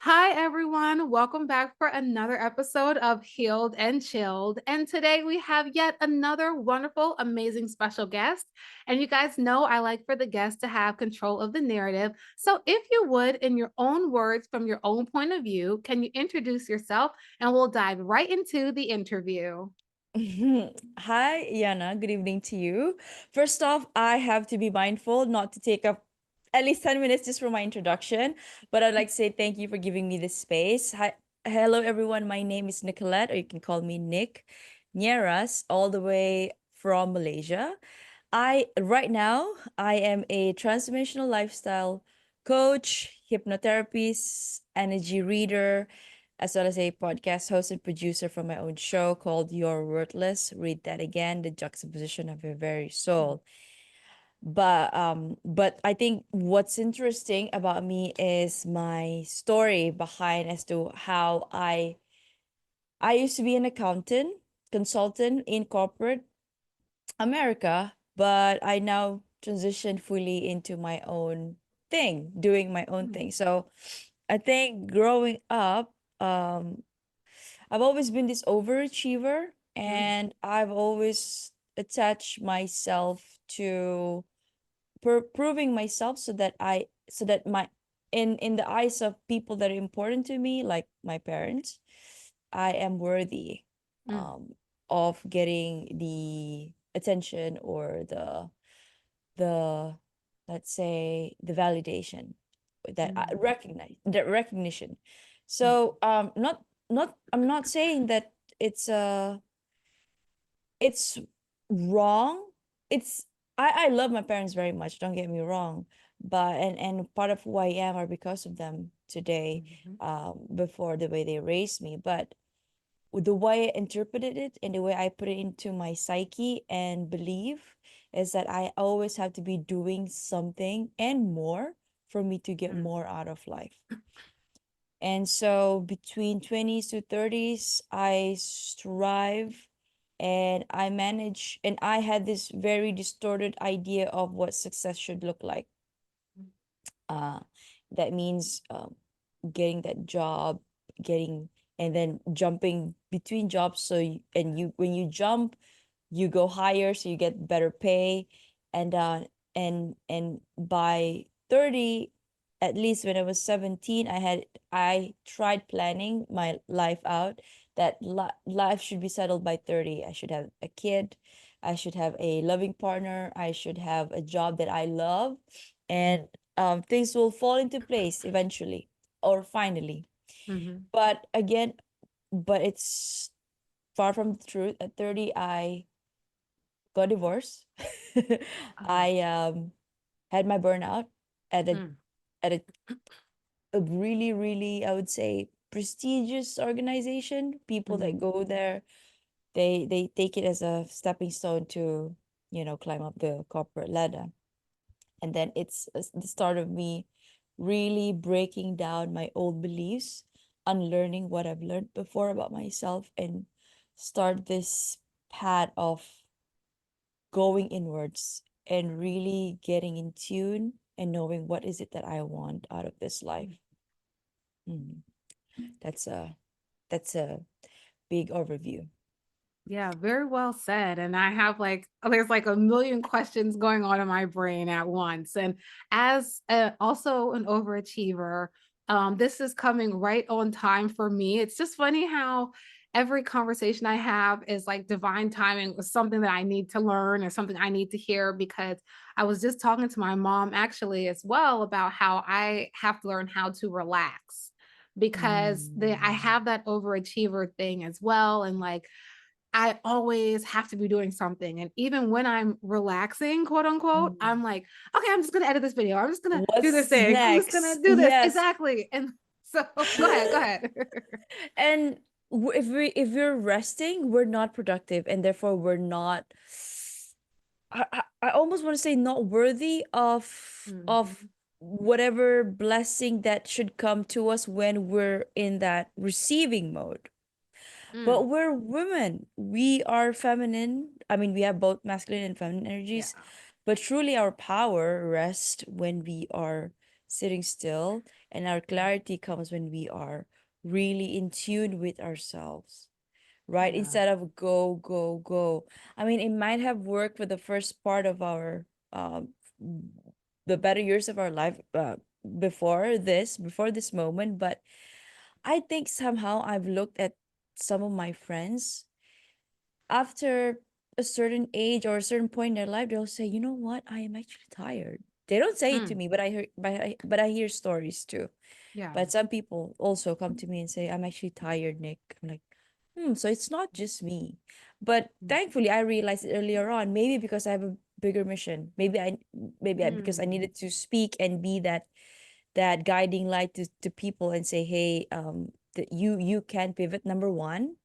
Hi, everyone. Welcome back for another episode of Healed and Chilled. And today we have yet another wonderful, amazing special guest. And you guys know I like for the guest to have control of the narrative. So, if you would, in your own words, from your own point of view, can you introduce yourself and we'll dive right into the interview? Hi, Yana. Good evening to you. First off, I have to be mindful not to take up at least 10 minutes just for my introduction, but I'd like to say thank you for giving me this space. Hi, hello, everyone. My name is Nicolette, or you can call me Nic Nierras, all the way from Malaysia. Right now, I am a transformational lifestyle coach, hypnotherapist, energy reader, as well as a podcast host and producer for my own show called You're Worthless. Read that again, the juxtaposition of your very soul. But I think what's interesting about me is my story behind as to how I used to be an accountant, consultant in corporate America, but I now transitioned fully into my own thing, doing my own Mm, thing. So I think growing up, I've always been this overachiever, mm, and I've always attached myself to proving myself so that my in the eyes of people that are important to me, like my parents, I am worthy mm, um of getting the attention or the let's say the validation that I mm, recognize that recognition. mm, So not I'm not saying that it's uh it's wrong. It's I love my parents very much, don't get me wrong, but and part of who I am are because of them today, mhm, before the way they raised me. But the way I interpreted it and the way I put it into my psyche and belief is that I always have to be doing something and more for me to get mm, more out of life. And so between 20s to 30s, I strive and I manage, and I had this very distorted idea of what success should look like. mm, Uh, that means getting that job, getting and then jumping between jobs. So and you when you jump, you go higher, so you get better pay, and and by 30, at least when I was 17, I tried planning my life out that life should be settled by 30. I should have a kid, I should have a loving partner, I should have a job that I love, and things will fall into place eventually or finally. mhm, But again, but it's far from the truth. At 30, I got divorced. oh, I had my burnout at mm, at a, a really, really, I would say, prestigious organization. People that mhm, go there, they take it as a stepping stone to, climb up the corporate ladder. And then it's the start of me really breaking down my old beliefs, unlearning what I've learned before about myself, and start this path of going inwards and really getting in tune and knowing what is it that I want out of this life. mm. Mhm. That's a big overview. Yeah, very well said. And I have there's like a million questions going on in my brain at once. And as also an overachiever, this is coming right on time for me. It's just funny how every conversation I have is like divine timing with something that I need to learn or something I need to hear because I was just talking to my mom actually as well about how I have to learn how to relax because I Mm. have that overachiever thing as well. And like, I always have to be doing something. And even when I'm relaxing, quote unquote, Mm. I'm like, okay, I'm just going to edit this video. I'm just going to do this What's thing. I'm just going to next? do this. Yes. Exactly. And so go ahead, go ahead. And if we're resting, we're not productive, and therefore we're not. I almost want to say not worthy of Mhm. whatever blessing that should come to us when we're in that receiving mode. Mm, But we're women. We are feminine. I mean, we have both masculine and feminine yeah. energies, but truly our power rests when we are sitting still, and our clarity comes when we are really in tune with ourselves, right? Yeah. Instead of go, go, go. I mean, it might have worked for the first part of our the better years of our life, before this moment, but I think somehow I've looked at some of my friends after a certain age or a certain point in their life, they'll say, "You know what? I am actually tired." They don't say it to Mm. me, but I hear, but I hear stories too. Yeah. But some people also come to me and say, "I'm actually tired, Nick." I'm like, so it's not just me. But Mm. thankfully, I realized it earlier on. Maybe because I have a bigger mission. Because I Mm. needed to speak and be that guiding light to people and say, "Hey, that you can pivot. Number one,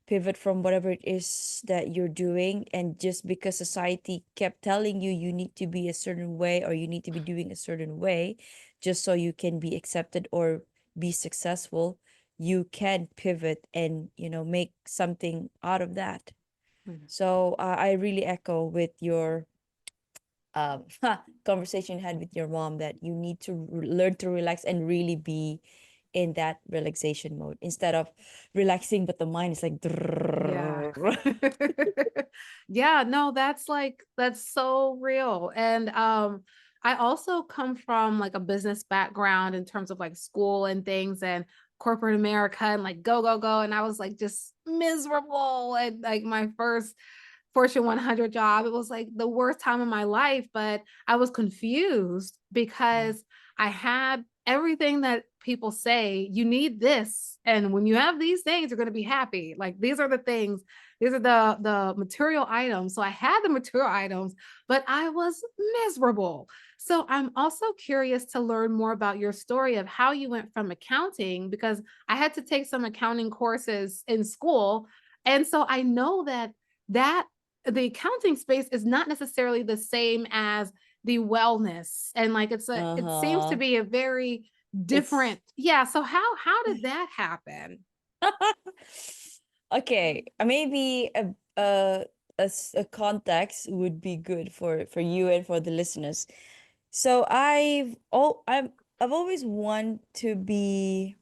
pivot from whatever it is that you're doing, and just because society kept telling you you need to be a certain way or you need to be doing a certain way just so you can be accepted or be successful, you can pivot and make something out of that." Mm. So I really echo with your conversation you had with your mom, that you need to learn to relax and really be in that relaxation mode instead of relaxing but the mind is like Yeah. Yeah, no, that's like that's so real. And I also come from like a business background in terms of like school and things and corporate America and like go go go, and I was like just miserable and like my first Fortune 100 job. It was like the worst time of my life, but I was confused Yeah. because I had everything that people say you need this, and when you have these things you're going to be happy. Like these are the things, these are the material items. So I had the material items, but I was miserable. So I'm also curious to learn more about your story of how you went from accounting, because I had to take some accounting courses in school, and so I know that the accounting space is not necessarily the same as the wellness, and like it seems to Uh-huh. be a very It's different. Yeah, so how did that happen? okay. Maybe a context would be good for you and for the listeners. So I've always wanted to be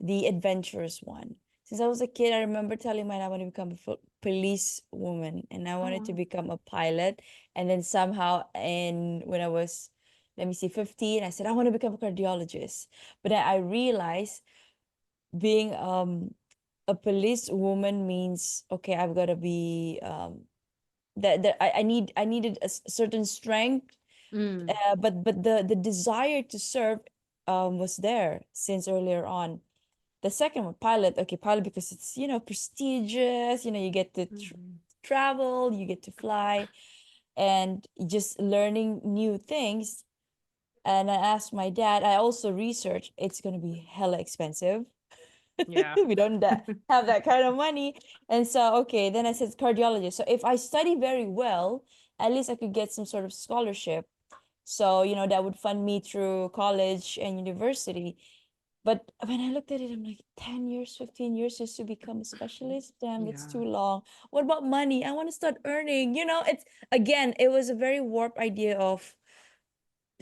the adventurous one. Since I was a kid, I remember telling my dad I want to become a police woman and I Oh wanted to wow. become a pilot. And then somehow, and when I was, let me see, 15, I said, I want to become a cardiologist. But then I realized being a police woman means, okay, I've got to be, that I needed a certain strength, Mm, but the desire to serve was there since earlier on. The second one, pilot. Okay, pilot because it's prestigious. You get to mhm, travel, you get to fly, and just learning new things. And I asked my dad. I also researched. It's gonna be hella expensive. yeah. We don't have that kind of money. And so, okay, then I said cardiologist. So if I study very well, at least I could get some sort of scholarship. So that would fund me through college and university. But when I looked at it, I'm like, 10 years, 15 years just to become a specialist? Damn, that's Yeah. too long. What about money? I want to start earning. It's again, it was a very warped idea of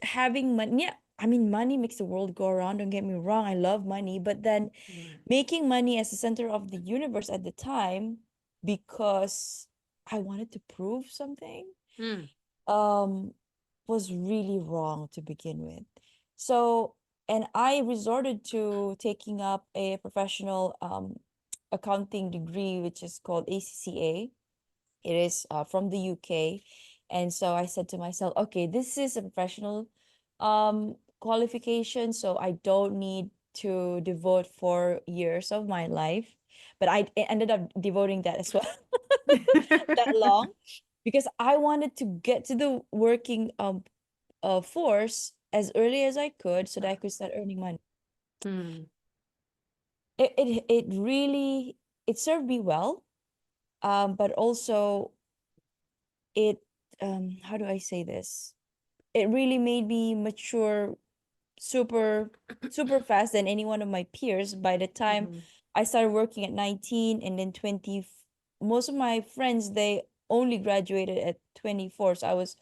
having money. Yeah, I mean, money makes the world go around. Don't get me wrong. I love money. But then Right. making money as the center of the universe at the time, because I wanted to prove something, Mm, um was really wrong to begin with. So, and I resorted to taking up a professional accounting degree, which is called ACCA. It is from the UK. And so I said to myself, okay, this is a professional qualification, so I don't need to devote 4 years of my life. But I ended up devoting that as well, that long, because I wanted to get to the working force as early as I could so that I could start earning money. mm, It really, it served me well, but also it how do I say this? It really made me mature super super fast than any one of my peers. By the time mhm, I started working at 19 and then 20, most of my friends, they only graduated at 24. So I was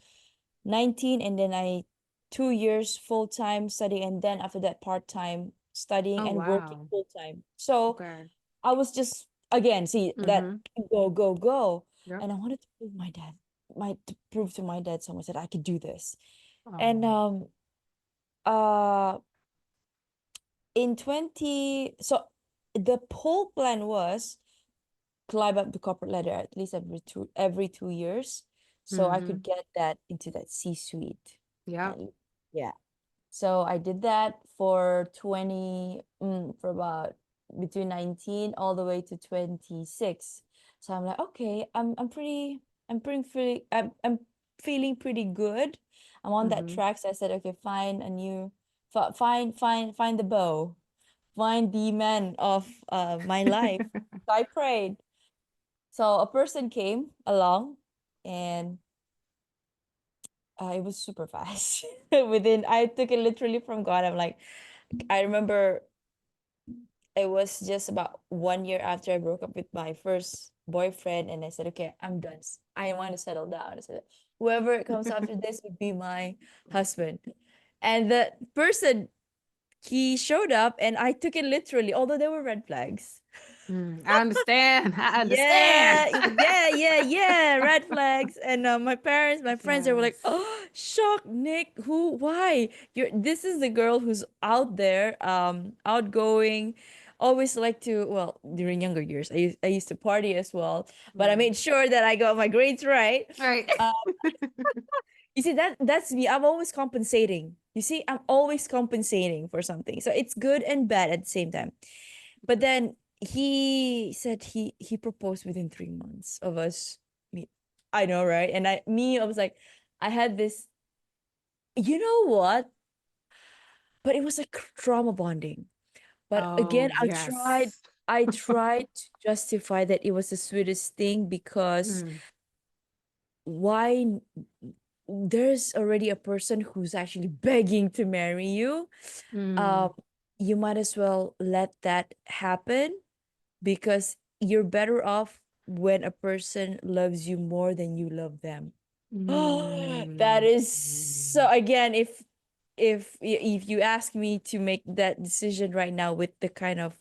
19 and then I 2 years full-time studying, and then after that part-time studying Oh, and working wow. full-time. So Okay. I was just, again, see that Mhm. go, go, go. Yep. And I wanted to prove my dad, to prove to my dad so much that I could do this. And Oh. uh in 20, so the whole plan was climb up the corporate ladder at least every 2 years, so I could Mhm. get that into that C-suite. Yep. And yeah, so I did that for for about between 19 all the way to 26. So I'm like, okay, I'm feeling pretty good. I'm on that Mhm. track. So I said, okay, find a new find the bow, find the man of my life. So I prayed. So a person came along, and it was super fast. I took it literally from God. I'm like, I remember it was just about 1 year after I broke up with my first boyfriend, and I said, okay, I'm done. I want to settle down. I said, whoever comes after this would be my husband. And the person, he showed up, and I took it literally, although there were red flags. I understand. I understand. Yeah, yeah, yeah, yeah. Red flags. And my parents, my friends, they were like, Yes. "Oh, shock, Nick. Who? Why? You're This is the girl who's out there, outgoing, always like to. Well, during younger years, I used to party as well, but I Right. made sure that I got my grades right. Right. Uh, you see, that's me. I'm always compensating. You see, I'm always compensating for something. So it's good and bad at the same time. But then he said he proposed within 3 months of us meet. I know, right? And I was like, I had this, you know what? But it was like trauma bonding. But Oh, again, yes. I tried to justify that it was the sweetest thing because Mm. why there's already a person who's actually begging to marry you. Um, Mm. you might as well let that happen, because you're better off when a person loves you more than you love them. That Mm. is so, again, if you ask me to make that decision right now with the kind of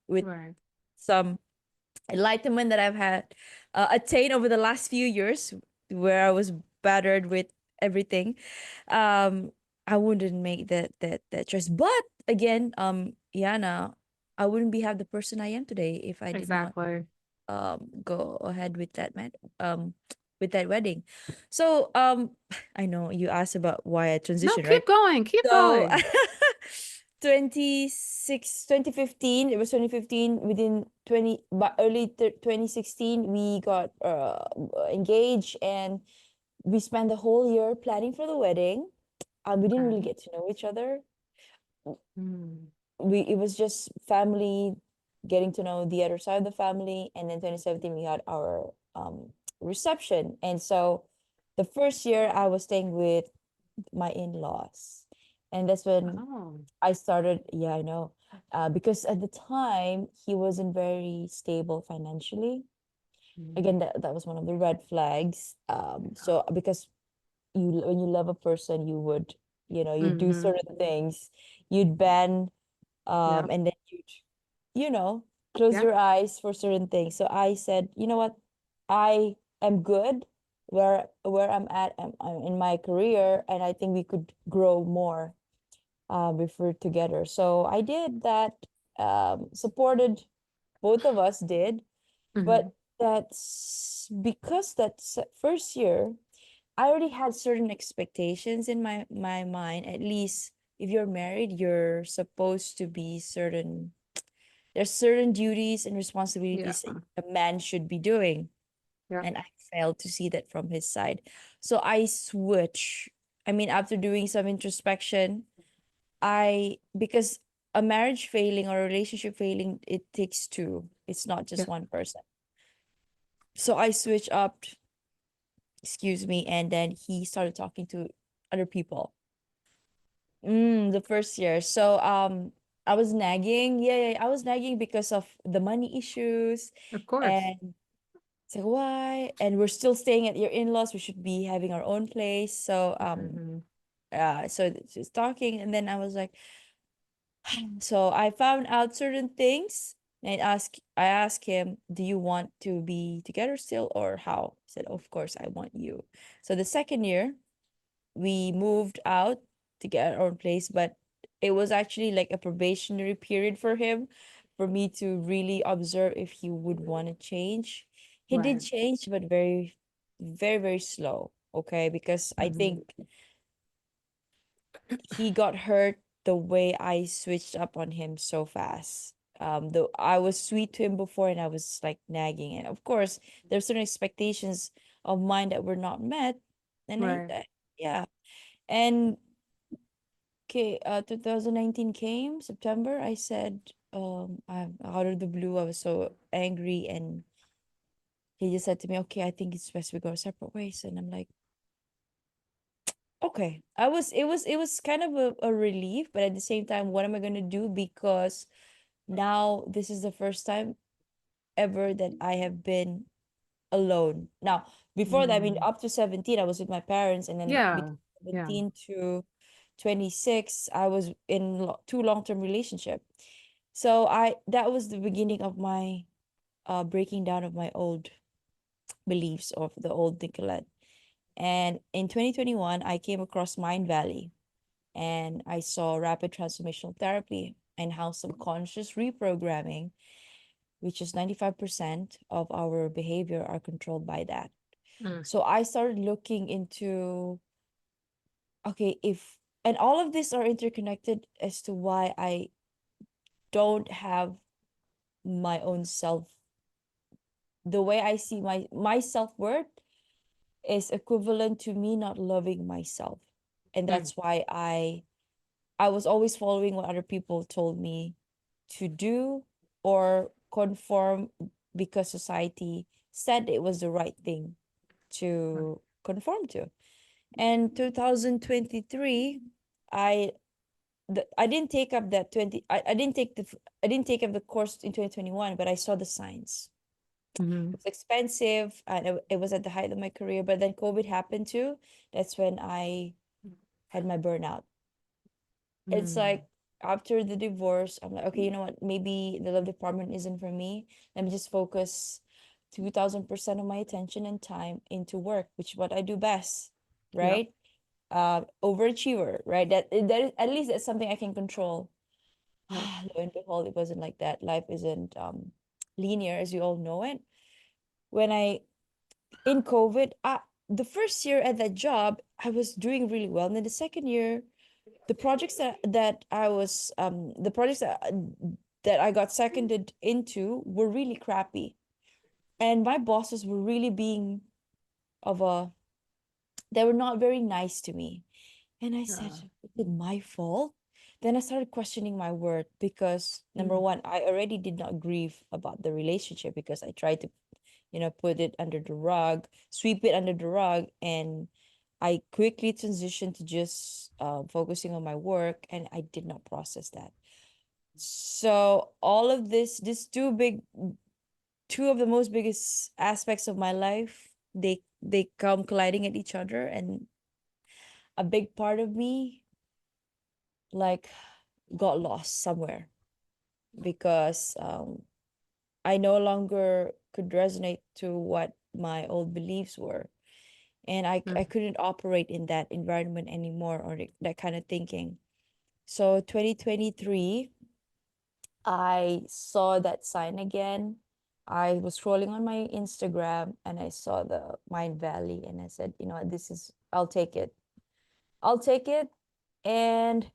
with Right. some enlightenment that I've had attained over the last few years, where I was battered with everything, um, I wouldn't make that choice. But again, Yana, I wouldn't be have the person I am today if I did not Exactly. go ahead with that with that wedding. So I know you asked about why I No, transitioned, right? keep going. Keep So going. 2015, it was 2015, within 20 but early 2016 we got engaged, and we spent the whole year planning for the wedding. We didn't really Okay. get to know each other. Mm. It was just family, getting to know the other side of the family, and then 2017 we had our reception. And so the first year I was staying with my in-laws, and that's when Oh. I started. Yeah, I know. Because at the time he wasn't very stable financially. Again, Mm. that was one of the red flags. So because when you love a person, you would, you do Mm-hmm. certain things. You'd bend, Yep. and then you know, close Yep. your eyes for certain things. So I said, you know what, I am good where I'm at. I'm in my career, and I think we could grow more if we're together. So I did that. Supported, both of us did. Mm-hmm. But that's because first year I already had certain expectations in my mind. At least if you're married, you're supposed to be certain. There's certain duties and Yeah. responsibilities that a man should be doing, Yep. and I failed to see that from his side. So I switch. I mean, after doing some introspection, I because a marriage failing or a relationship failing, it takes two. It's not just Yep. one person. So I switched up, excuse me, and then he started talking to other people. The first year. So I was nagging. Yeah, yeah, I was nagging because of the money issues. Of course. And it's like, why? And we're still staying at your in-laws. We should be having our own place. So Mm-hmm. So she's talking, and then I was like, so I found out certain things, and I asked him, "Do you want to be together still, or how?" He said, "Of course, I want you." So the second year, we moved out to get our own place, but it was actually like a probationary period for him, for me to really observe if he would want to change. He did Right. change, but very, very, very slow. Okay, because I Mhm. think he got hurt the way I switched up on him so fast. Though I was sweet to him before, and I was like nagging, and of course there's certain expectations of mine that were not met, and Right. yeah. And okay, 2019 came September. I said, I'm out of the blue. I was so angry, and he just said to me, "Okay, I think it's best we go our separate ways." And I'm like, okay. It was kind of a relief, but at the same time, what am I gonna do? Because now this is the first time ever that I have been alone. Now, before that, I mean, Mm. up to 17, I was with my parents, and then Yeah. between Yeah. 17 to 26, I was in two long-term relationship. So I that was the beginning of my breaking down of my old beliefs of the old Nicolette. And in 2021, I came across Mind Valley, and I saw rapid transformational therapy and how subconscious reprogramming, which is 95% of our behavior, are controlled by that. Mm. So I started looking into, okay, if, and all of these are interconnected as to why I don't have my own self. The way I see my self-worth is equivalent to me not loving myself. And Mm. that's why I was always following what other people told me to do, or conform because society said it was the right thing to conform to. And 2023, I I didn't take up that 20 I didn't take I didn't take up the course in 2021, but I saw the signs. Mhm. It was expensive, and it was at the height of my career, but then COVID happened too. That's when I had my burnout. It's Mm. like after the divorce, I'm like, okay, you know what? Maybe the love department isn't for me. Let me just focus 2000% of my attention and time into work, which is what I do best, Yep. right? Overachiever, right? That is, at least that's something I can control. Yep. Lo and behold, it wasn't like that. Life isn't linear, as you all know it. When I in COVID, the first year at that job, I was doing really well, and then the second year, the projects that I was the projects that I got seconded into were really crappy, and my bosses were really being of a they were not very nice to me. And I said, Yeah. is it my fault? Then I started questioning my worth, because number Mm. one, I already did not grieve about the relationship, because I tried to, put it under the rug, sweep it under the rug, and I quickly transitioned to just focusing on my work, and I did not process that. So all of this two of the most biggest aspects of my life, they come colliding at each other, and a big part of me like got lost somewhere, because I no longer could resonate to what my old beliefs were, and I Mm. couldn't operate in that environment anymore, or that kind of thinking. So 2023, I saw that sign again. I was scrolling on my Instagram, and I saw the Mind Valley, and I said, you know what, this is, I'll take it. I'll take it. And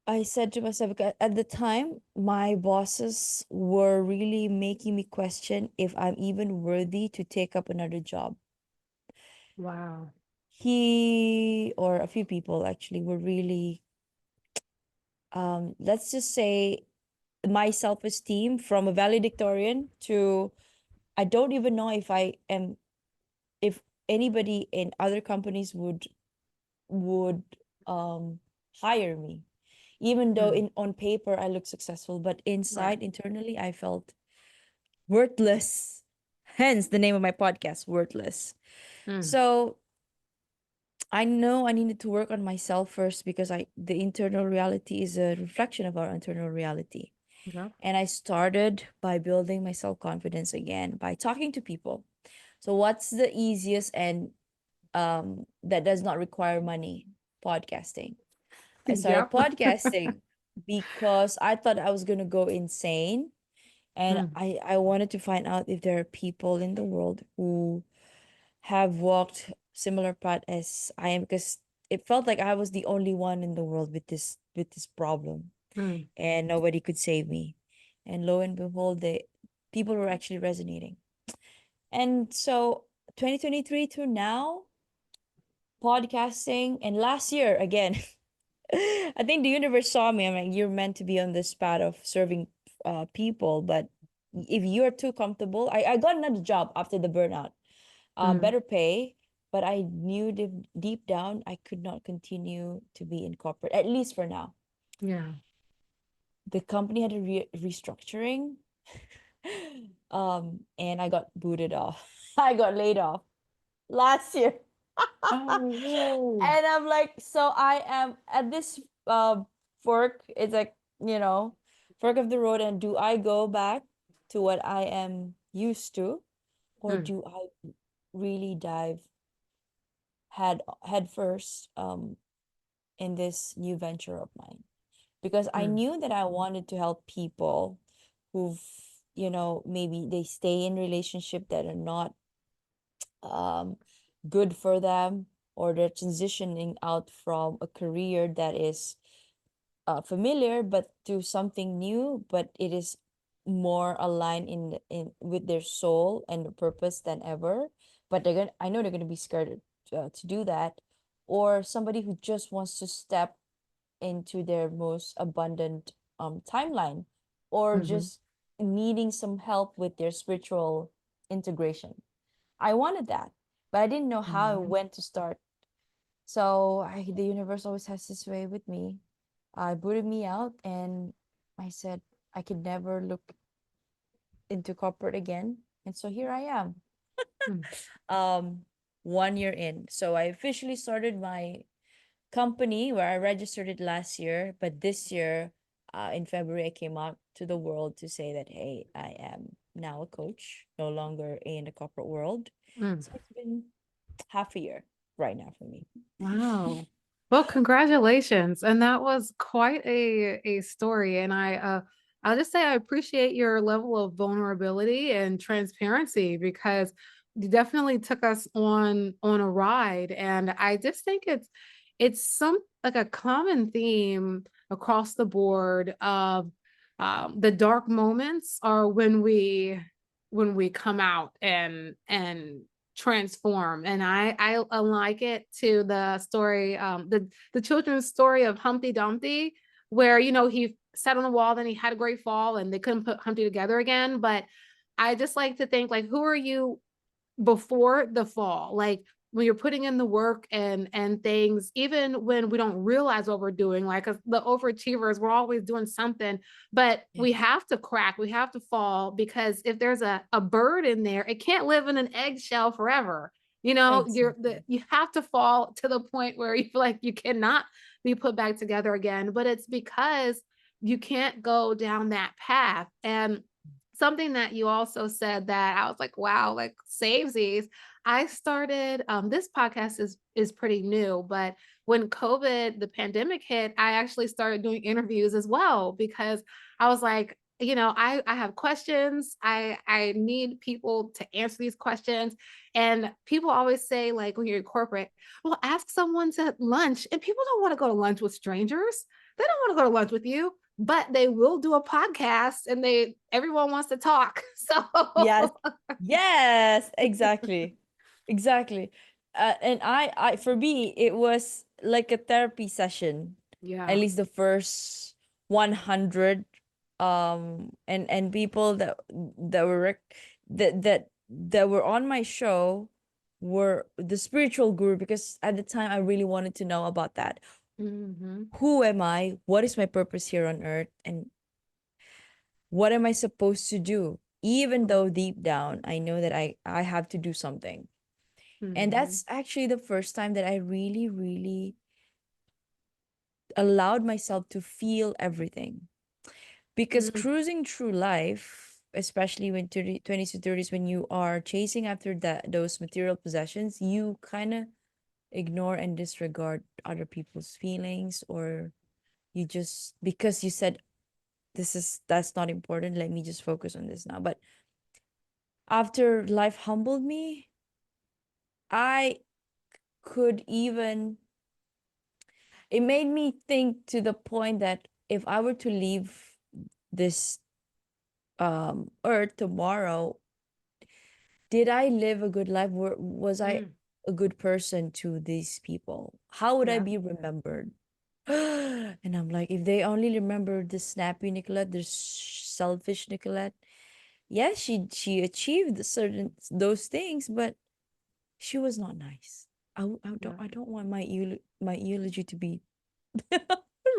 I said to myself, because at the time, my bosses were really making me question if I'm even worthy to take up another job. Wow. He, or a few people actually, were really, let's just say, my self-esteem from a valedictorian to, I don't even know if I am, if anybody in other companies would um hire me, even though Mm. in on paper I look successful, but Right. inside, internally, I felt worthless. Hence the name of my podcast, Worthless. Mm. So I know I needed to work on myself first because the internal reality is a reflection of our internal reality. Yep. And I started by building my self-confidence again by talking to people. So what's the easiest and that does not require money? Podcasting. I started Yep. podcasting because I thought I was going to go insane, and Mm, I wanted to find out if there are people in the world who have walked similar path as I am, because it felt like I was the only one in the world with this problem, mm, and nobody could save me. And lo and behold, the people were actually resonating. And so 2023 to now, podcasting, and last year again, I think the universe saw me. I'm like, you're meant to be on this path of serving people, but if you're too comfortable, I got another job after the burnout, mm, better pay, but I knew deep down I could not continue to be in corporate, at least for now. yeah. The company had a restructuring, and I got booted off. I got laid off last year. Oh, whoa. And I'm like, so I am at this fork. It's like, you know, fork of the road. And do I go back to what I am used to, or Mm, do I really dive head first in this new venture of mine? Because I mm, knew that I wanted to help people who've, maybe they stay in relationship that are not um good for them, or they're transitioning out from a career that is familiar but to something new, but it is more aligned in with their soul and purpose than ever. But I know they're gonna be scared to do that. Or somebody who just wants to step into their most abundant timeline, or mhm, just needing some help with their spiritual integration. I wanted that, but I didn't know how mhm, when to start. So the universe always has this way with me. I booted me out, and I said I could never look into corporate again. And so here I am, mm, um, 1 year in. So I officially started my company where I registered it last year, but this year, in February, I came out to the world to say that, hey, I am now a coach, no longer in the corporate world. mm. So it's been half a year right now for me. Wow. Well, congratulations. And that was quite a story. And I'll just say I appreciate your level of vulnerability and transparency because you definitely took us on a ride. And I just think it's some like a common theme across the board of the dark moments are when we come out and transform. And I like it to the story, the children's story of Humpty Dumpty, where he sat on the wall, then he had a great fall, and they couldn't put Humpty together again. But I just like to think like, who are you before the fall, like when you're putting in the work and things, even when we don't realize what we're doing, like 'cause the overachievers, we're always doing something, but Yeah, we have to crack, we have to fall, because if there's a bird in there, it can't live in an eggshell forever. exactly. You have to fall to the point where you feel like you cannot be put back together again, but it's because you can't go down that path. And something that you also said that I was like, wow, like savesies. I started this podcast is pretty new, but when COVID, the pandemic hit, I actually started doing interviews as well because I was like, I have questions. I need people to answer these questions. And people always say, like, when you're in corporate, well, ask someone to lunch. And people don't want to go to lunch with strangers. They don't want to go to lunch with you, but they will do a podcast and everyone wants to talk. So Yes. Yes, exactly. Exactly. And for me, it was like a therapy session. At yeah. least the first 100, and people that were that were on my show were the spiritual guru, because at the time I really wanted to know about that. Mhm. Who am I? What is my purpose here on earth? And what am I supposed to do? Even though deep down I know that I have to do something. And Mhm. that's actually the first time that I really, really allowed myself to feel everything. Because Mm, cruising through life, especially when 20s to 30s, when you are chasing after those material possessions, you kind of ignore and disregard other people's feelings, or you just, because you said that's not important, let me just focus on this now. But after life humbled me, I could even, it made me think to the point that if I were to leave this earth tomorrow, did I live a good life? Was I mm, a good person to these people? How would I yeah, be remembered? And I'm like, if they only remember the snappy Nicolette, the selfish Nicolette, yes, she achieved certain those things, but she was not nice. yeah, I don't want my eulogy to be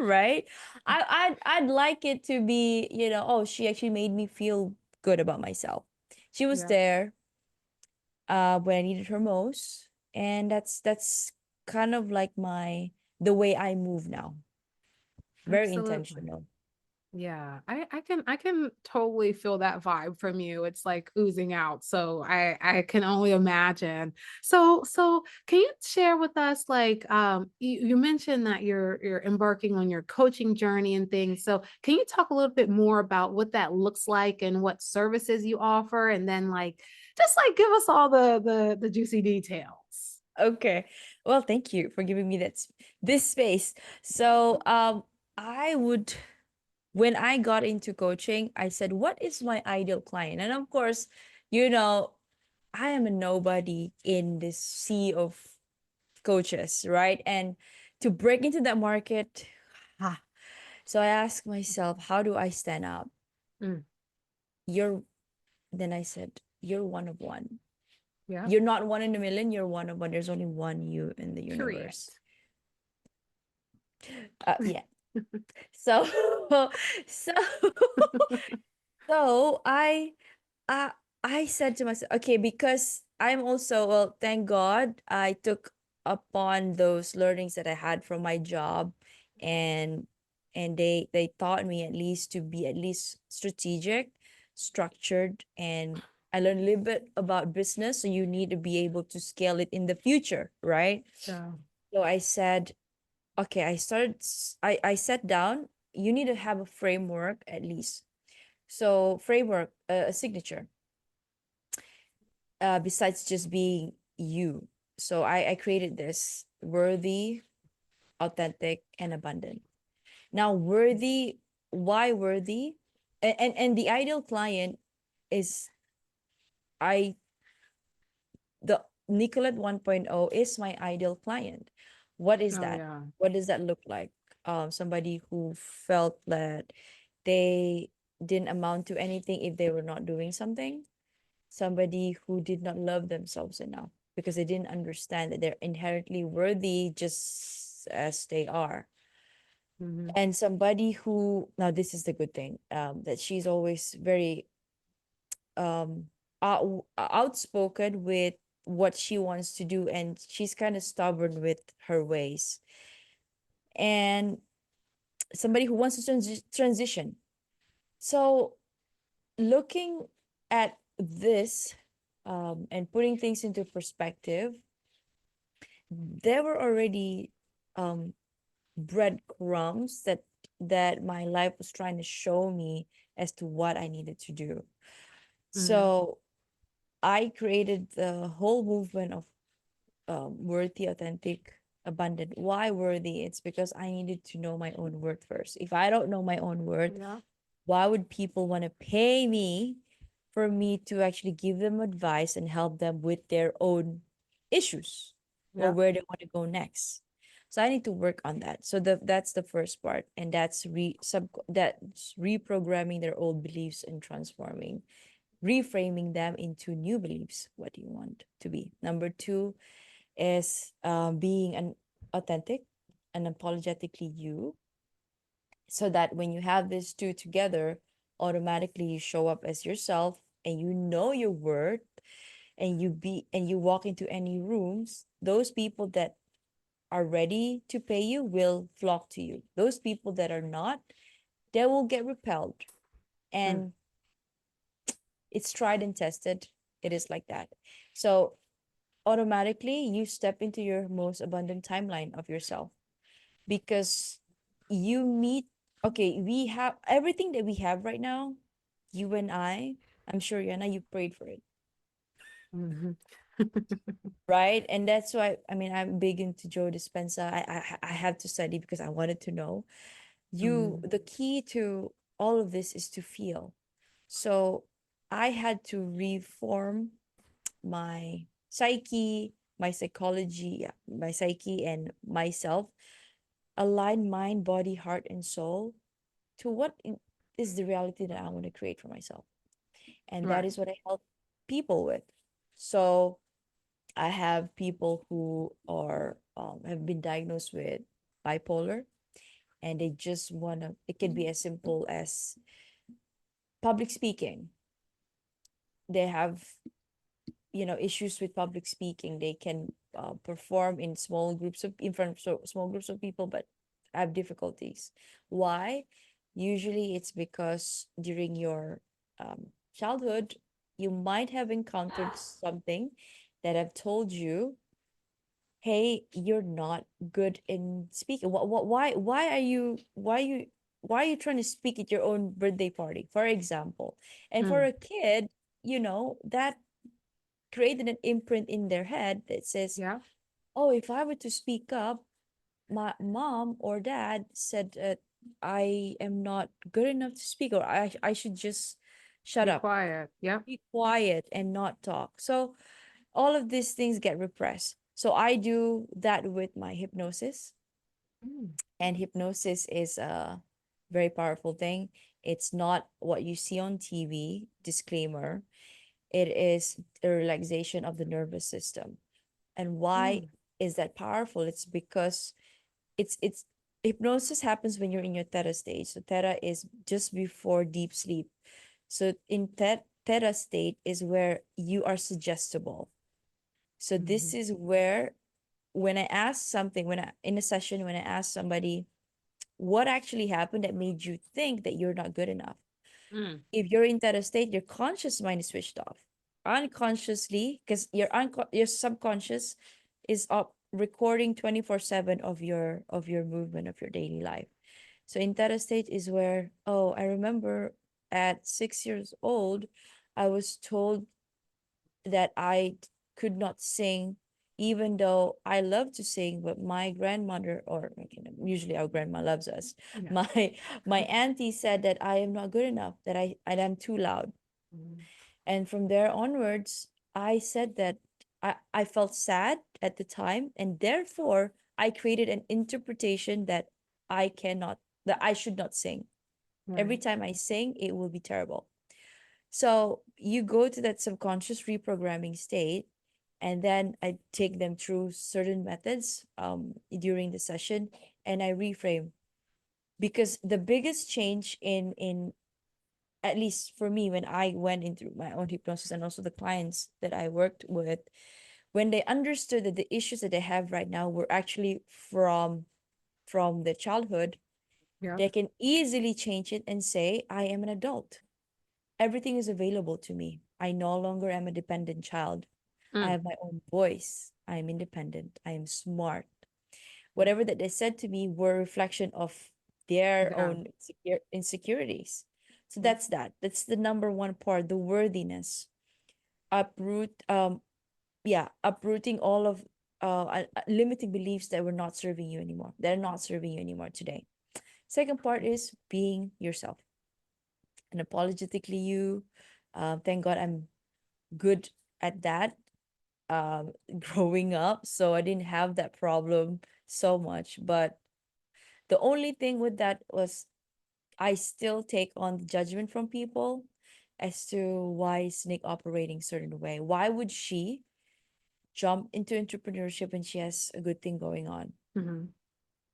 right. I'd like it to be, oh, she actually made me feel good about myself. She was yeah, there when I needed her most, and that's kind of like the way I move now. Very absolutely. intentional. Yeah, I can totally feel that vibe from you. It's like oozing out. So I can only imagine. So can you share with us like you mentioned that you're embarking on your coaching journey and things. So can you talk a little bit more about what that looks like and what services you offer and then like just like give us all the juicy details. Okay. Well, thank you for giving me this space. So, I would when I got into coaching, I said, "What is my ideal client?" And of course, you know, I am a nobody in this sea of coaches, right? And to break into that market, ah, so I asked myself, how do I stand out? Mm, You're Then I said, you're one of one. yeah. You're not one in a million, you're one of one. There's only one you in the Period. universe. Yeah. So so so I I said to myself, okay, because I'm also, well, thank God I took upon those learnings that I had from my job, and they taught me at least to be at least strategic, structured, and I learned a little bit about business, so you need to be able to scale it in the future, right? Yeah. So I said, okay, I sat down, you need to have a framework at least. So framework, a signature, besides just being you. So I created this: worthy, authentic, and abundant. Now, worthy, why worthy? And the ideal client is, I the Nicolette 1.0 is my ideal client. What is Oh that? yeah. What does that look like? Somebody who felt that they didn't amount to anything if they were not doing something. Somebody who did not love themselves enough because they didn't understand that they're inherently worthy just as they are. Mhm. And somebody who, now this is the good thing, that she's always very outspoken with what she wants to do, and she's kind of stubborn with her ways. And somebody who wants to transition. So looking at this, and putting things into perspective, there were already um breadcrumbs that my life was trying to show me as to what I needed to do. Mhm. So I created the whole movement of worthy, authentic, abundant. Why worthy? It's because I needed to know my own worth first. If I don't know my own worth, Yeah. why would people want to pay me for me to actually give them advice and help them with their own issues or Yeah. where they want to go next? So I need to work on that. So that's the first part, and that's reprogramming their old beliefs and transforming, reframing them into new beliefs. What do you want to be? Number two is being an authentic and unapologetically you, so that when you have these two together, automatically you show up as yourself and you know your worth, and you walk into any rooms, those people that are ready to pay you will flock to you. Those people that are not, they will get repelled. Mm. And it's tried and tested. It is like that. So automatically you step into your most abundant timeline of yourself, because you meet, okay, we have everything that we have right now. You and I'm sure Yana, you prayed for it, Mhm. right? And that's why, I mean, I'm big into Joe Dispenza. I have to study because I wanted to know. You, Mhm. the key to all of this is to feel. So I had to reform my psyche, my psychology, yeah, my psyche and myself, align mind, body, heart, and soul to is the reality that I want to create for myself. And that Right. is what I help people with. So I have people who are have been diagnosed with bipolar, and they just want to, it can be as simple as public speaking. They have, issues with public speaking. They can perform in small groups of in front of small groups of people, but have difficulties. Why? Usually it's because during your childhood you might have encountered something that have told you, hey, you're not good in speaking. Why are you, why are you trying to speak at your own birthday party, for example? And for Mm. a kid, that created an imprint in their head that says, Yeah. oh, if I were to speak up, my mom or dad said that I am not good enough to speak, or I should just shut Be up, quiet. Yep. be quiet and not talk. So all of these things get repressed. So I do that with my hypnosis. Mm. And hypnosis is a very powerful thing. It's not what you see on TV, disclaimer. It is the relaxation of the nervous system. And why Mm. is that powerful? It's because it's hypnosis happens when you're in your theta stage. So theta is just before deep sleep. So in theta state is where you are suggestible. So this Mhm. is where, when I ask something, in a session, when I ask somebody what actually happened that made you think that you're not good enough, Mm. if you're in that state, your conscious mind is switched off. Unconsciously, because your subconscious is up recording 24/7 of your movement of your daily life. So in that state is where, oh, I remember at 6 years old, I was told that could not sing, even though I love to sing, but my grandmother, or usually our grandma loves us, Yeah. my auntie said that I am not good enough, that I am too loud. Mhm. And from there onwards, I said that I felt sad at the time, and therefore I created an interpretation that I should not sing. Every Right. time I sing, it will be terrible. So you go to that subconscious reprogramming state, and then I take them through certain methods during the session, and I reframe, because the biggest change in at least for me, when I went into my own hypnosis, and also the clients that I worked with, when they understood that the issues that they have right now were actually from the childhood, Yep. they can easily change it and say, I am an adult. Everything is available to me. I no longer am a dependent child. I Mm. have my own voice. I am independent. I am smart. Yep. Whatever that they said to me were a reflection of their Them. own insecurities. So Yep. that's the number one part, the worthiness. Uprooting all of limiting beliefs that were not serving you anymore. They're not serving you anymore today. Second part is being yourself, unapologetically you. Thank God I'm good at that growing up, so I didn't have that problem so much. But the only thing with that was, I still take on the judgment from people as to why is Nick operating certain way. Why would she jump into entrepreneurship when she has a good thing going on, Mhm.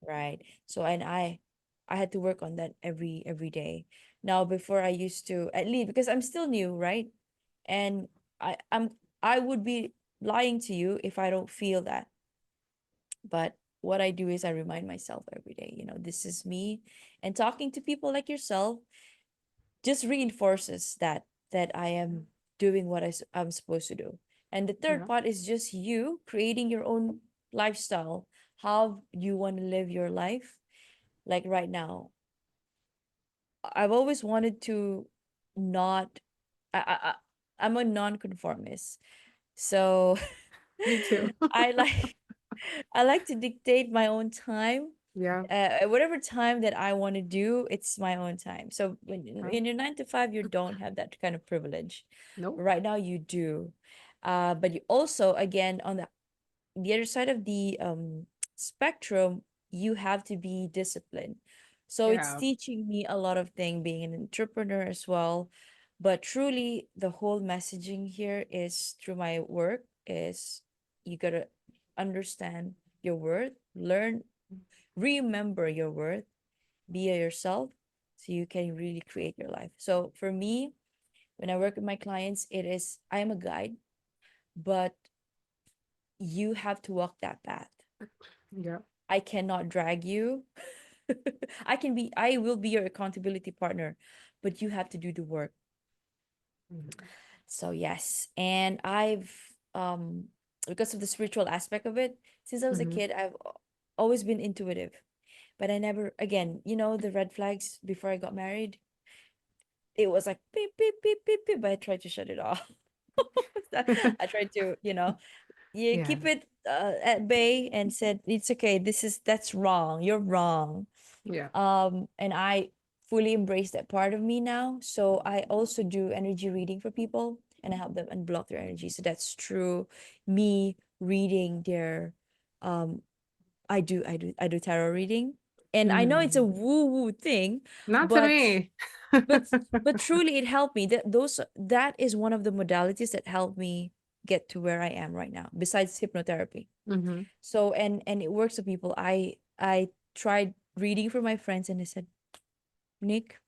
right? So, and I had to work on that every day. Now, before, I used to, at least because I'm still new, right? And I'm I would be lying to you if I don't feel that. But what I do is I remind myself every day, this is me. And talking to people like yourself just reinforces that I am doing what I'm supposed to do. And the third Yeah. part is just you creating your own lifestyle. How you want to live your life. Like right now, I've always wanted to not. I'm a non-conformist, so Me too. I like I like to dictate my own time. Yeah. Whatever time that I want to do, it's my own time. So when Yeah. in your 9 to 5, you don't have that kind of privilege. Nope. Right now, you do. But you also, again, on the other side of the spectrum, you have to be disciplined. So it's Yeah. teaching me a lot of things being an entrepreneur as well. But truly, the whole messaging here is through my work is you gotta understand your worth, learn, remember your worth, be yourself, so you can really create your life. So for me, when I work with my clients, it is I am a guide, but you have to walk that path. Yeah. I cannot drag you. I will be your accountability partner, but you have to do the work. Mhm. So yes, and I've because of the spiritual aspect of it, since I was a Mhm. kid, I've always been intuitive, but I never, again, the red flags before I got married, it was like beep beep beep beep beep, but I tried to shut it off. I tried to, you Yeah. keep it at bay and said it's okay. That's wrong. You're wrong. Yeah. And I fully embrace that part of me now. So I also do energy reading for people and I help them unblock their energy. So that's true. Me reading their um I do tarot reading. And I know it's a Mm. woo-woo thing, Not to but me. but but truly it helped me. That is one of the modalities that helped me get to where I am right now, besides hypnotherapy. Mhm. So and it works for people. I tried reading for my friends and they said, Nick,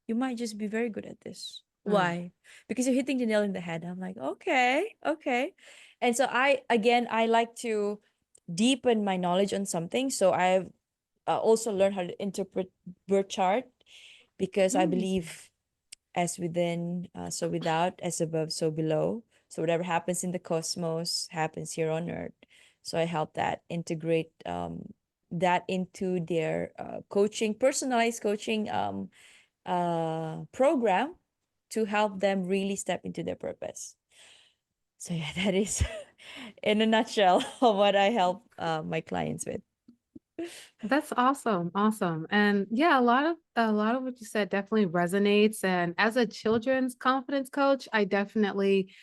you might just be very good at this. Mm. Why? Because you're hitting the nail in the head. I'm like, okay, okay. And so I like to deepen my knowledge on something. So I've also learned how to interpret birth chart because I Mm. believe as within, so without, as above, so below. So whatever happens in the cosmos happens here on Earth. So I help that integrate that into their coaching, personalized coaching program to help them really step into their purpose. So yeah, that is in a nutshell what I help my clients with. That's awesome. Awesome. And yeah, a lot of what you said definitely resonates. And as a children's confidence coach, I definitely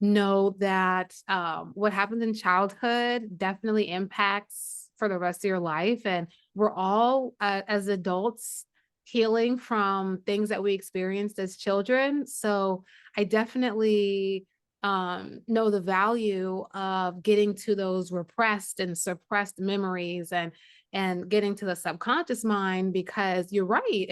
know that what happens in childhood definitely impacts for the rest of your life. And we're all, as adults, healing from things that we experienced as children. So I definitely know the value of getting to those repressed and suppressed memories and getting to the subconscious mind because you're right.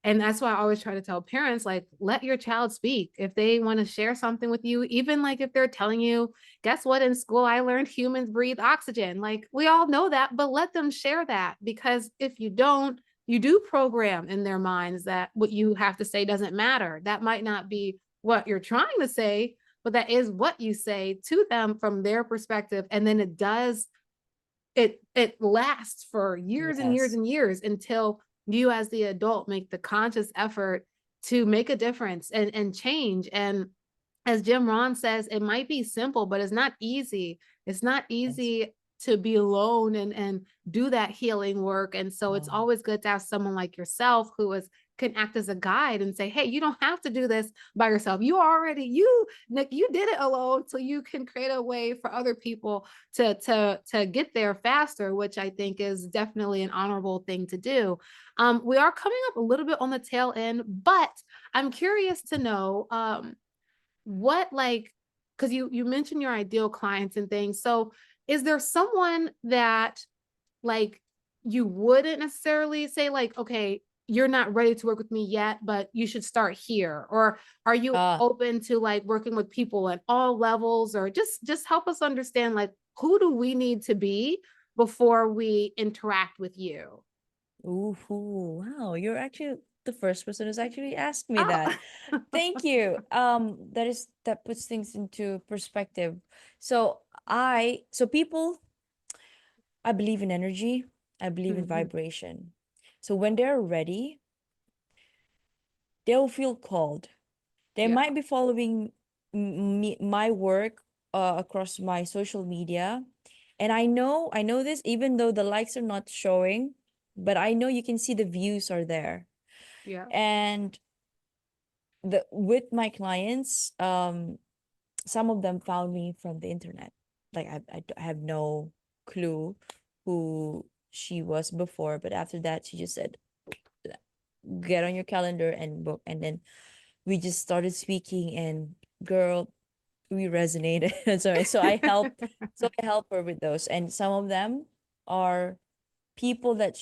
And that's why I always try to tell parents, like, let your child speak. If they want to share something with you, even like if they're telling you, guess what, in school, I learned humans breathe oxygen. Like, we all know that, but let them share that because if you don't, you do program in their minds that what you have to say doesn't matter. That might not be what you're trying to say, but that is what you say to them from their perspective. And then it lasts for years and years Yes. and years until you as the adult make the conscious effort to make a difference and change. And as Jim Ron says, it might be simple, but it's not easy. It's not Yes. easy to be alone and do that healing work. And so it's Oh, always good to have someone like yourself who is can act as a guide and say, hey, you don't have to do this by yourself. Nick, you did it alone. So you can create a way for other people to get there faster, which I think is definitely an honorable thing to do. We are coming up a little bit on the tail end, but I'm curious to know what like because you mentioned your ideal clients and things. So is there someone that like you wouldn't necessarily say like, okay, you're not ready to work with me yet, but you should start here? Or are you Ah, open to like working with people at all levels? Or just help us understand like who do we need to be before we interact with you? ooh, wow, you're actually the first person who's actually asked me Oh. that. Thank you. That puts things into perspective. So people, I believe in energy. I believe in Mhm. vibration. So when they're ready, they'll feel called. They Yeah. might be following my work across my social media, and I know this even though the likes are not showing, but I know you can see the views are there. Yeah. And the with my clients, some of them found me from the internet. Like I have no clue who she was before, but after that she just said, get on your calendar and book. And then we just started speaking, and girl, we resonated. So I help her with those, and some of them are people that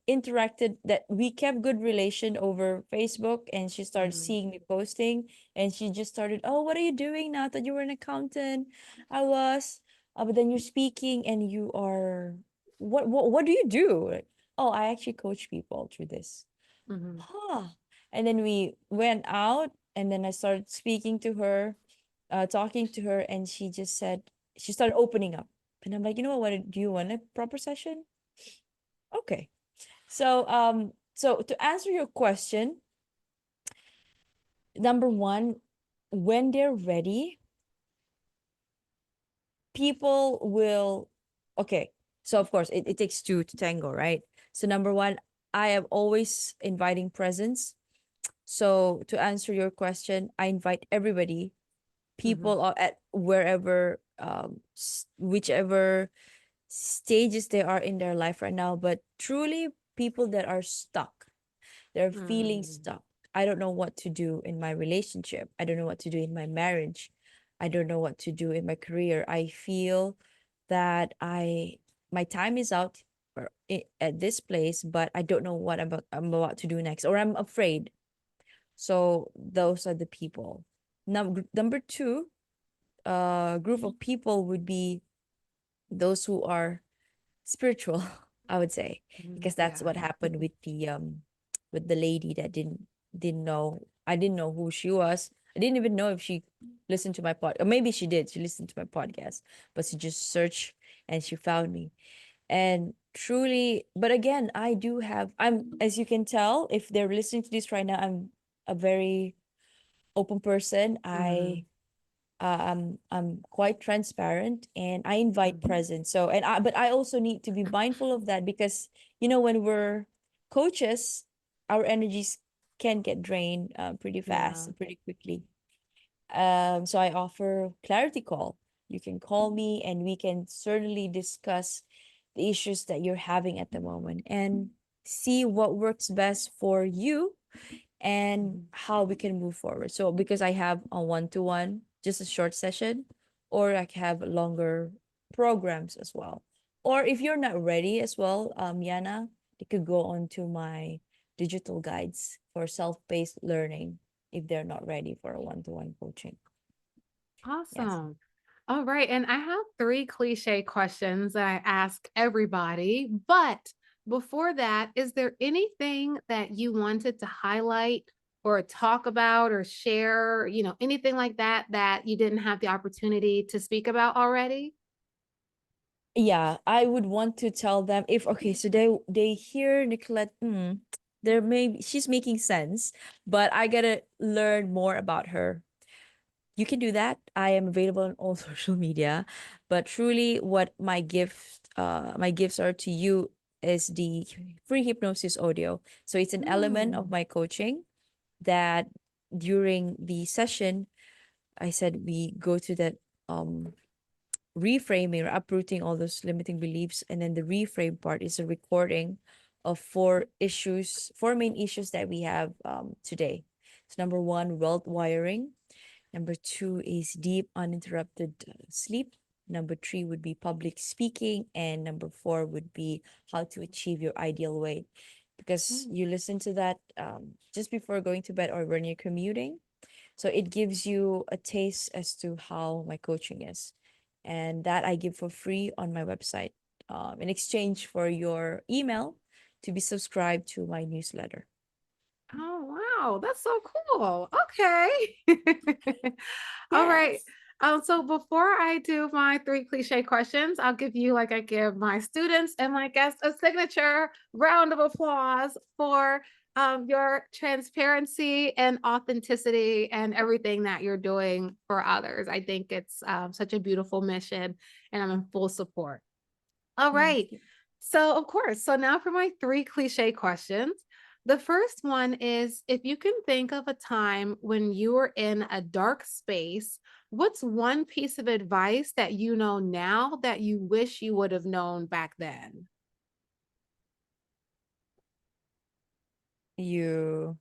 interacted, that we kept good relation over Facebook, and she started Mhm. seeing me posting, and she just started, oh, what are you doing now? I thought you were an accountant. I was, but then you're speaking, and you are, what do you do? Like, oh, I actually coach people through this. Mhm. Huh. And then we went out, and then I started speaking to her, talking to her, and she just said, she started opening up. And I'm like, you know what, do you want a proper session? Okay. So to answer your question, number one, when they're ready, people will, okay. So of course it takes two to tango, right? So number one, I am always inviting presence. So to answer your question, I invite everybody, Mhm. people are at wherever, whichever stages they are in their life right now, but truly people that are stuck, they're feeling Mm. stuck. I don't know what to do in my relationship. I don't know what to do in my marriage. I don't know what to do in my career. I feel that my time is out at this place, but I don't know what I'm about to do next, or I'm afraid. So those are the people. Number two, group of people would be those who are spiritual. I would say, Mhm. because that's Yeah. what happened with the lady that didn't know, I didn't know who she was. I didn't even know if she listened to my pod, or maybe she did, she listened to my podcast, but she just searched and she found me. And truly, but again, I'm, as you can tell if they're listening to this right now, I'm a very open person. Mhm. I'm quite transparent, and I invite Mhm. presence. So, but I also need to be mindful of that, because when we're coaches, our energies can get drained pretty fast, Yeah. pretty quickly. So I offer clarity call. You can call me, and we can certainly discuss the issues that you're having at the moment, and see what works best for you, and Mhm. how we can move forward. So because I have a one-to-one, just a short session, or I can have longer programs as well. Or if you're not ready as well, Yana, you could go on to my digital guides for self-paced learning if they're not ready for a one-to-one coaching. Yes. Awesome. All right. And I have three cliche questions that I ask everybody. But before that, is there anything that you wanted to highlight or talk about or share, anything like that that you didn't have the opportunity to speak about already? Yeah, I would want to tell them, if okay, so they hear Nicolette, there may be, she's making sense, but I gotta learn more about her. You can do that. I am available on all social media, but truly, what my gifts are to you is the free hypnosis audio. So it's an element of Mm. my coaching that during the session, I said we go to that um reframing or uprooting all those limiting beliefs. And then the reframe part is a recording of four main issues that we have today. So number one, wealth wiring. Number two is deep uninterrupted sleep. Number three would be public speaking. And number four would be how to achieve your ideal weight. because Mm. you listen to that just before going to bed or when you're commuting. So it gives you a taste as to how my coaching is. And that I give for free on my website in exchange for your email to be subscribed to my newsletter. Oh, wow. That's so cool. Okay. All right. Yes. So before I do my three cliche questions, I'll give you, like I give my students and my guests, a signature round of applause for your transparency and authenticity and everything that you're doing for others. I think it's such a beautiful mission, and I'm in full support. All Thank right. you. So, of course, so now for my three cliche questions. The first one is, if you can think of a time when you were in a dark space, what's one piece of advice that you know now that you wish you would have known back then? You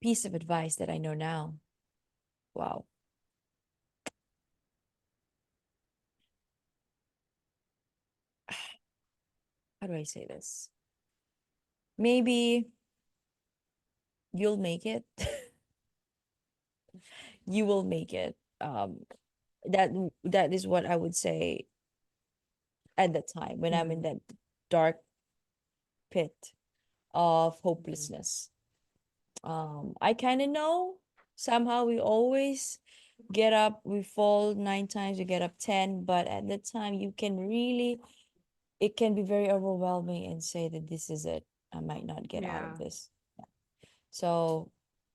piece of advice that I know now. Wow. How do I say this? Maybe you'll make it. You will make it. That that is what I would say at that time when I'm in Mm, that dark pit of mhm. hopelessness. I kind of know somehow we always get up, we fall 9 times, we get up 10, but at that time you can really, it can be very overwhelming and say that this is it. I might not get out of Yeah. this. So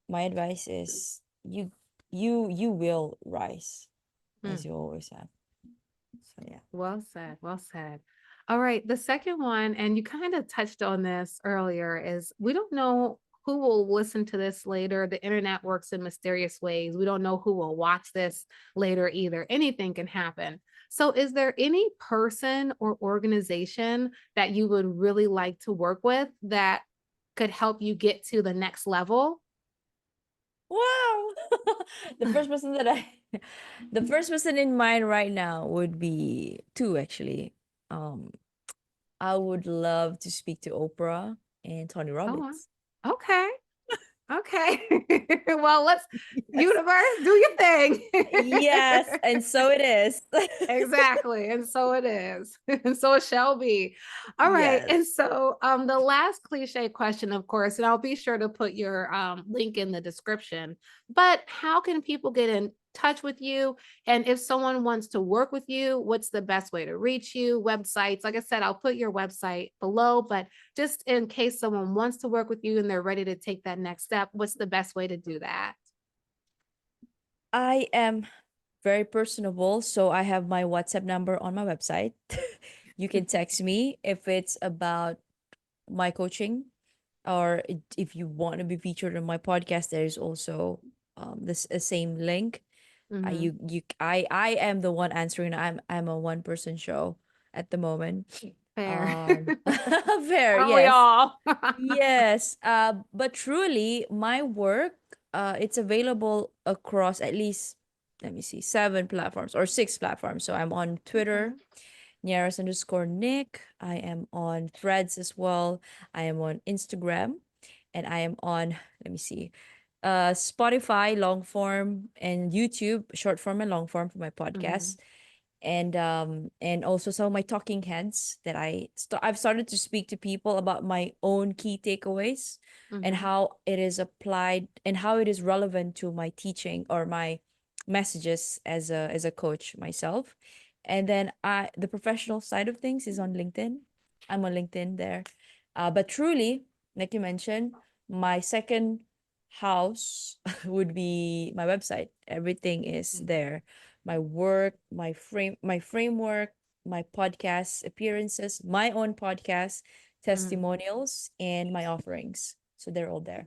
my advice is you will rise as Mm. you always have. So yeah. Well said. Well said. All right. The second one, and you kind of touched on this earlier, is we don't know who will listen to this later. The internet works in mysterious ways. We don't know who will watch this later either. Anything can happen. So, is there any person or organization that you would really like to work with that could help you get to the next level? Wow. The first person that I the first person in mind right now would be two actually. Um I would love to speak to Oprah and Tony Oh, Robbins. okay. Okay. Well, let's, Yes. universe, do your thing. Yes, and so it is. Exactly. And so it is. And so it shall be. All right. Yes. And so the last cliche question, of course, and I'll be sure to put your link in the description, but how can people get in touch with you? And if someone wants to work with you, what's the best way to reach you? Websites. Like I said, I'll put your website below, but just in case someone wants to work with you and they're ready to take that next step, what's the best way to do that? I am very personable, so I have my WhatsApp number on my website. You can text me if it's about my coaching or if you want to be featured on my podcast. There is also this same link. Mhm. I am the one answering. I'm a one person show at the moment. Fair. Fair, Aren't we yes. all? Yes, but truly, my work, it's available across at least, let me see, 7 platforms or 6 platforms. So I'm on Twitter, Okay. Nierras_Nic. I am on Threads as well. I am on Instagram, and I am on, let me see, Spotify, long form, and YouTube, short form and long form for my podcast, Mhm. and also some of my talking heads that I've started to speak to people about my own key takeaways and Mhm. how it is applied and how it is relevant to my teaching or my messages as a coach myself. And then I the professional side of things is on LinkedIn. I'm on LinkedIn there. But truly, like you mentioned, my second house would be my website. Everything is Mm, there, my work, my framework, my podcast appearances, my own podcast, mm. testimonials, and my offerings. So they're all there.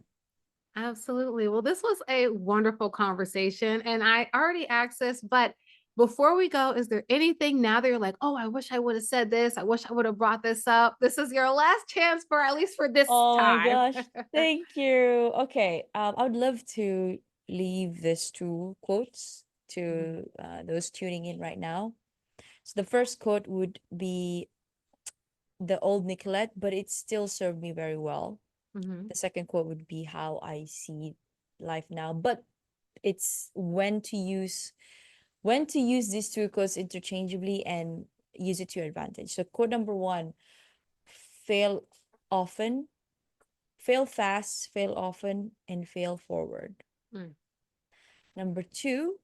Absolutely. Well, this was a wonderful conversation, and I already asked this, but before we go, is there anything now that you're like, oh, I wish I would have said this. I wish I would have brought this up. This is your last chance for at least for this Oh my time. gosh. Thank you. Okay. I would love to leave this two quotes Mhm. to those tuning in right now. So the first quote would be, the old Nicolette, but it still served me very well. Mhm. The second quote would be how I see life now, but it's when to use these two quotes interchangeably and use it to your advantage. So quote number one, fail often, fail fast, fail often, and fail forward. Mm. Number two,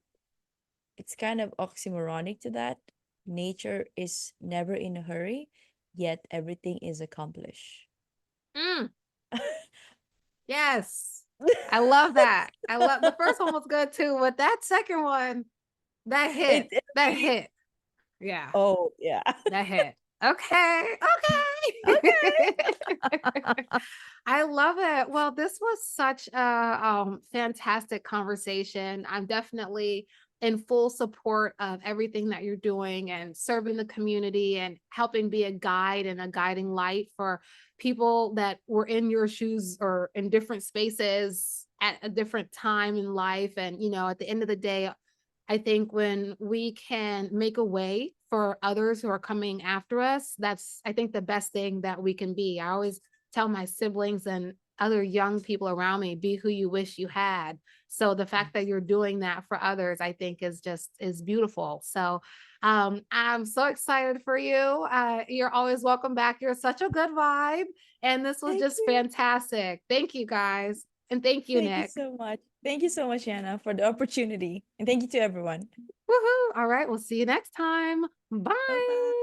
it's kind of oxymoronic to that. Nature is never in a hurry, yet everything is accomplished. Mm. Yes. I love that. I love the first one was good too, but that second one, that hit. It That really, hit. Yeah, oh yeah. that hit. Okay. Okay. Okay. I love it. Well, this was such a fantastic conversation. I'm definitely in full support of everything that you're doing and serving the community and helping be a guide and a guiding light for people that were in your shoes or in different spaces at a different time in life. And, at the end of the day, I think when we can make a way for others who are coming after us, that's, I think, the best thing that we can be. I always tell my siblings and other young people around me, be who you wish you had. So the fact that you're doing that for others, I think is beautiful. So I'm so excited for you. You're always welcome back. You're such a good vibe. And this was Thank just you. fantastic. Thank you guys. And thank you, Thank you Nick. so much. Thank you so much, Anna, for the opportunity. And thank you to everyone. Woohoo. All right. We'll see you next time. Bye bye. Bye.